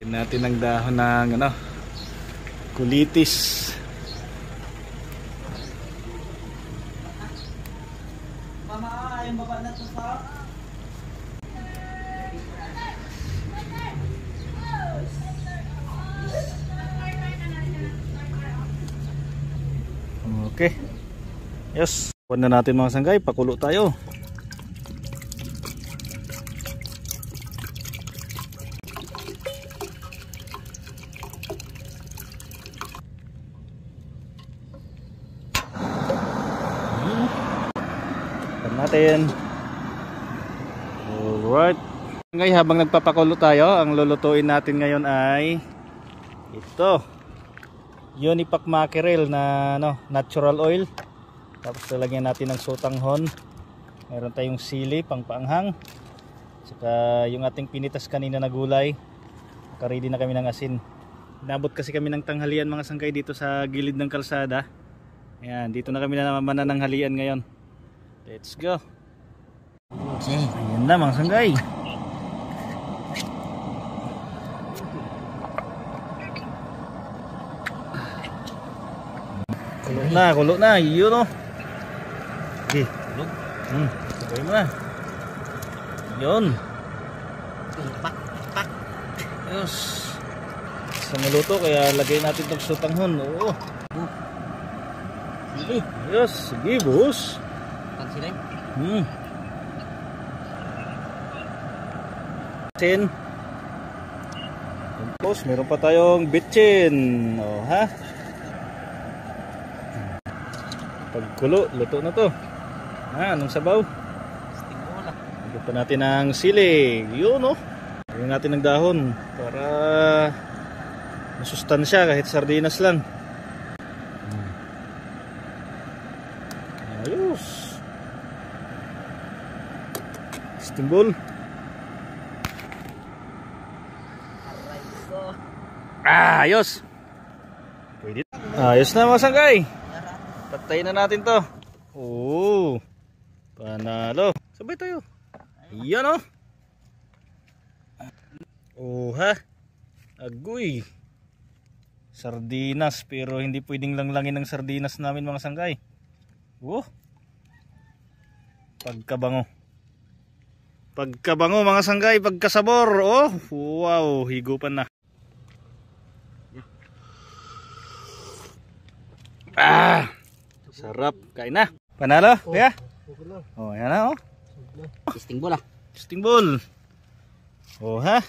Natin ang dahon ng kulitis. Mama, yung baba na to sa Okay. Yes. Kuha na natin mga sanggay, pakulo tayo. Natin. Alright. Ngayon habang nagpapakulo tayo, ang lulutuin natin ngayon ay ito. Unipac mackerel na natural oil. Tapos lalagyan natin ng sotanghon. Meron tayong sili pang paanghang. Saka yung ating pinitas kanina na gulay. Naka-ready na kami ng asin. Inabot kasi kami ng tanghalian mga sangkay dito sa gilid ng kalsada. Ayan, dito na kami na manananghalian ngayon. Let's go. okay. Ayan na mga sanggay. Kulo na, yun o. Okay. Sabay mo na. Yun. Pak. Yes. Sa maluto, kaya lagay natin itong sotanghon. Oo. Sige. Yes, sige boss. Pansilay. Bitchin. Tapos meron pa tayong bitchin. Oh, ha? Pagkulo, luto na to. Anong sabaw? Stingbola. Lagyan pa natin ng sili. Yun oh. Lagyan natin ng dahon para masustansya kahit sardinas lang. Ayos. Stimbol. Ayos. Pwede. Ayos na mga sanggay. Patayin na natin to. Oo. Panalo. Sabay tayo. Ayan o. Ha. Agoy. Sardinas. Pero hindi pwedeng langlangin ng sardinas namin mga sanggay. Pagkabango. Pagkabango mga sanggay. Pagkasabor. Wow. Higupan na. Sarap. Kain na. Panalo, kaya? Yan na, Stingbola. Stingbol. Ha?